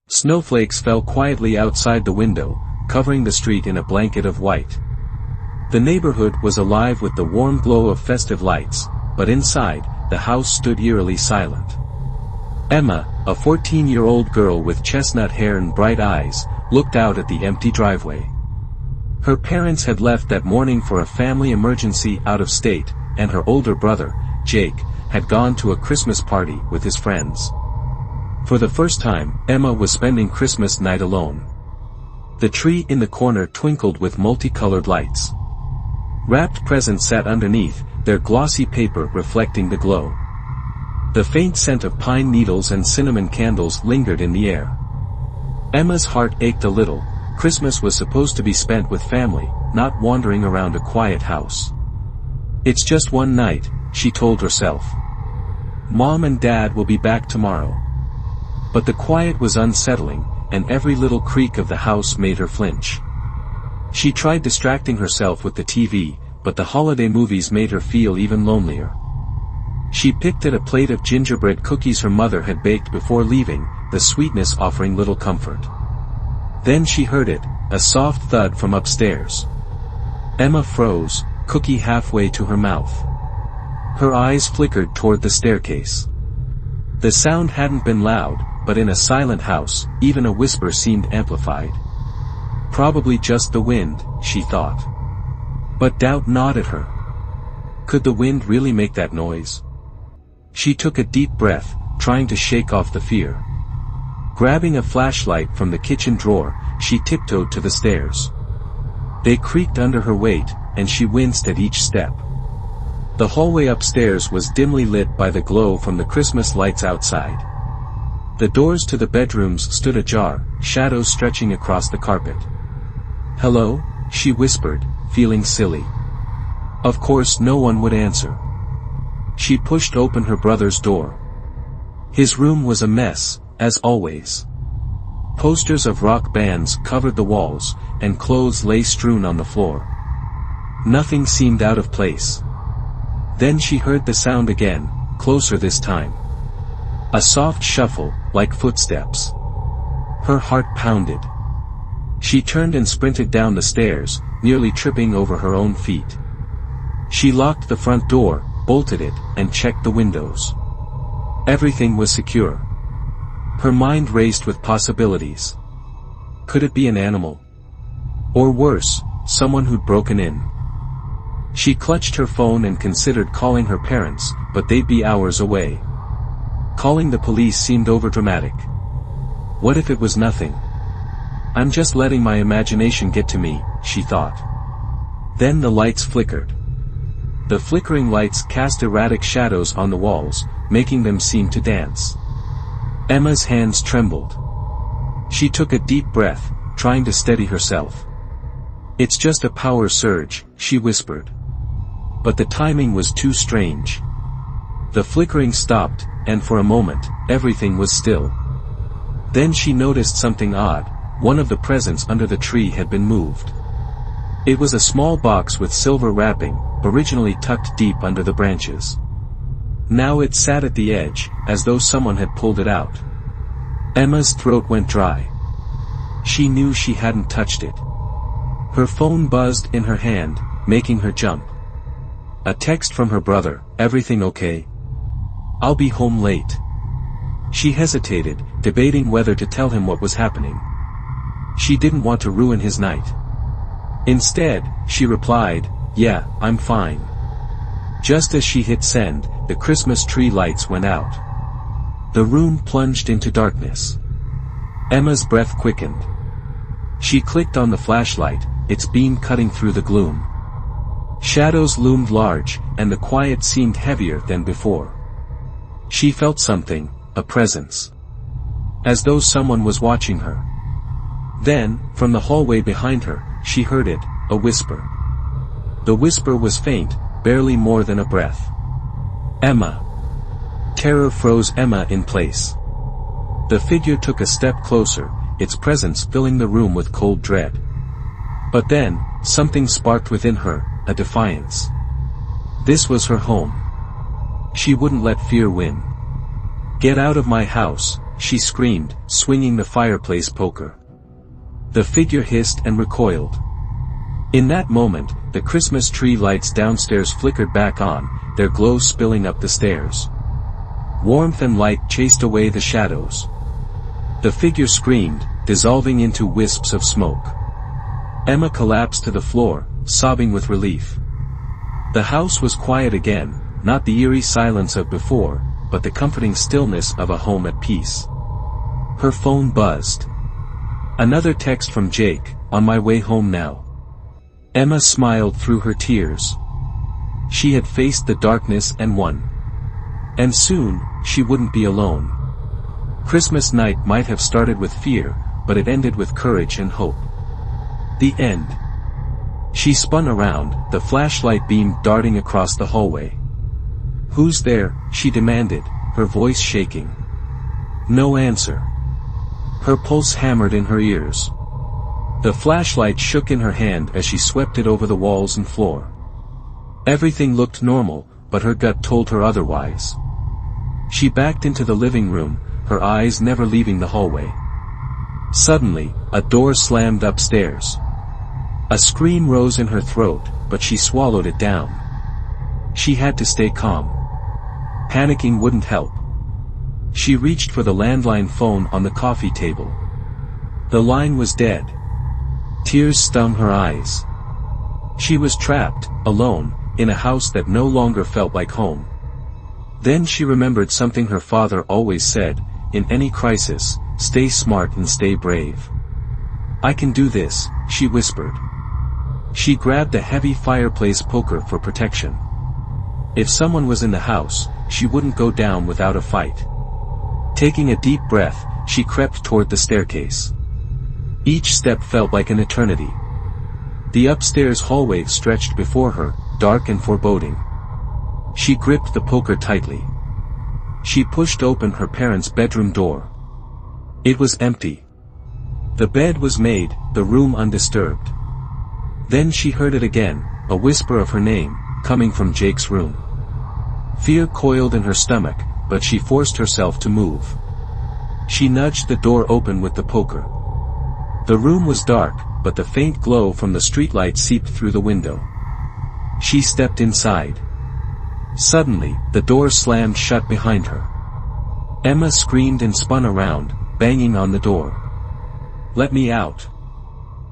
Snowflakes fell quietly outside the window, covering the street in a blanket of white. The neighborhood was alive with the warm glow of festive lights, but inside, the house stood eerily silent. Emma, a 14-year-old girl with chestnut hair and bright eyes, looked out at the empty driveway. Her parents had left that morning for a family emergency out of state, and her older brother, Jake, had gone to a Christmas party with his friends. For the first time, Emma was spending Christmas night alone. The tree in the corner twinkled with multicolored lights. Wrapped presents sat underneath, their glossy paper reflecting the glow. The faint scent of pine needles and cinnamon candles lingered in the air. Emma's heart ached a little. Christmas was supposed to be spent with family, not wandering around a quiet house. It's just one night, she told herself. Mom and Dad will be back tomorrow. But the quiet was unsettling, and every little creak of the house made her flinch. She tried distracting herself with the TV, but the holiday movies made her feel even lonelier. She picked at a plate of gingerbread cookies her mother had baked before leaving, the sweetness offering little comfort. Then she heard it, a soft thud from upstairs. Emma froze, cookie halfway to her mouth. Her eyes flickered toward the staircase. The sound hadn't been loud, but in a silent house, even a whisper seemed amplified. Probably just the wind, she thought. But doubt gnawed at her. Could the wind really make that noise? She took a deep breath, trying to shake off the fear. Grabbing a flashlight from the kitchen drawer, she tiptoed to the stairs. They creaked under her weight, and she winced at each step. The hallway upstairs was dimly lit by the glow from the Christmas lights outside. The doors to the bedrooms stood ajar, shadows stretching across the carpet. "Hello?" she whispered, feeling silly. Of course no one would answer. She pushed open her brother's door. His room was a mess, as always. Posters of rock bands covered the walls, and clothes lay strewn on the floor. Nothing seemed out of place. Then she heard the sound again, closer this time. A soft shuffle, like footsteps. Her heart pounded. She turned and sprinted down the stairs, nearly tripping over her own feet. She locked the front door, bolted it, and checked the windows. Everything was secure. Her mind raced with possibilities. Could it be an animal? Or worse, someone who'd broken in? She clutched her phone and considered calling her parents, but they'd be hours away. Calling the police seemed overdramatic. What if it was nothing? I'm just letting my imagination get to me, she thought. Then the lights flickered. The flickering lights cast erratic shadows on the walls, making them seem to dance. Emma's hands trembled. She took a deep breath, trying to steady herself. It's just a power surge, she whispered. But the timing was too strange. The flickering stopped, and for a moment, everything was still. Then she noticed something odd. One of the presents under the tree had been moved. It was a small box with silver wrapping, originally tucked deep under the branches. Now it sat at the edge, as though someone had pulled it out. Emma's throat went dry. She knew she hadn't touched it. Her phone buzzed in her hand, making her jump. A text from her brother, "Everything okay? I'll be home late." She hesitated, debating whether to tell him what was happening. She didn't want to ruin his night. Instead, she replied, "Yeah, I'm fine." Just as she hit send, the Christmas tree lights went out. The room plunged into darkness. Emma's breath quickened. She clicked on the flashlight, its beam cutting through the gloom. Shadows loomed large, and the quiet seemed heavier than before. She felt something, a presence. As though someone was watching her. Then, from the hallway behind her, she heard it, a whisper. The whisper was faint, barely more than a breath. "Emma." Terror froze Emma in place. The figure took a step closer, its presence filling the room with cold dread. But then, something sparked within her, a defiance. This was her home. She wouldn't let fear win. "Get out of my house," she screamed, swinging the fireplace poker. The figure hissed and recoiled. In that moment, the Christmas tree lights downstairs flickered back on, their glow spilling up the stairs. Warmth and light chased away the shadows. The figure screamed, dissolving into wisps of smoke. Emma collapsed to the floor, sobbing with relief. The house was quiet again, not the eerie silence of before, but the comforting stillness of a home at peace. Her phone buzzed. Another text from Jake, "On my way home now." Emma smiled through her tears. She had faced the darkness and won. And soon, she wouldn't be alone. Christmas night might have started with fear, but it ended with courage and hope. The end. She spun around, the flashlight beam darting across the hallway. "Who's there?" she demanded, her voice shaking. No answer. Her pulse hammered in her ears. The flashlight shook in her hand as she swept it over the walls and floor. Everything looked normal, but her gut told her otherwise. She backed into the living room, her eyes never leaving the hallway. Suddenly, a door slammed upstairs. A scream rose in her throat, but she swallowed it down. She had to stay calm. Panicking wouldn't help. She reached for the landline phone on the coffee table. The line was dead. Tears stung her eyes. She was trapped, alone, in a house that no longer felt like home. Then she remembered something her father always said, "In any crisis, stay smart and stay brave." "I can do this," she whispered. She grabbed a heavy fireplace poker for protection. If someone was in the house, she wouldn't go down without a fight. Taking a deep breath, she crept toward the staircase. Each step felt like an eternity. The upstairs hallway stretched before her, dark and foreboding. She gripped the poker tightly. She pushed open her parents' bedroom door. It was empty. The bed was made, the room undisturbed. Then she heard it again, a whisper of her name, coming from Jake's room. Fear coiled in her stomach, but she forced herself to move. She nudged the door open with the poker. The room was dark, but the faint glow from the streetlight seeped through the window. She stepped inside. Suddenly, the door slammed shut behind her. Emma screamed and spun around, banging on the door. "Let me out."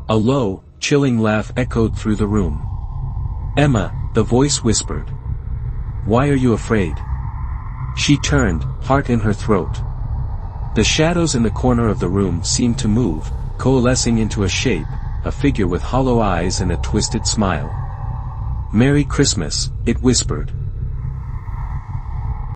A low, chilling laugh echoed through the room. "Emma," the voice whispered. "Why are you afraid?" She turned, heart in her throat. The shadows in the corner of the room seemed to move, coalescing into a shape, a figure with hollow eyes and a twisted smile. "Merry Christmas," it whispered.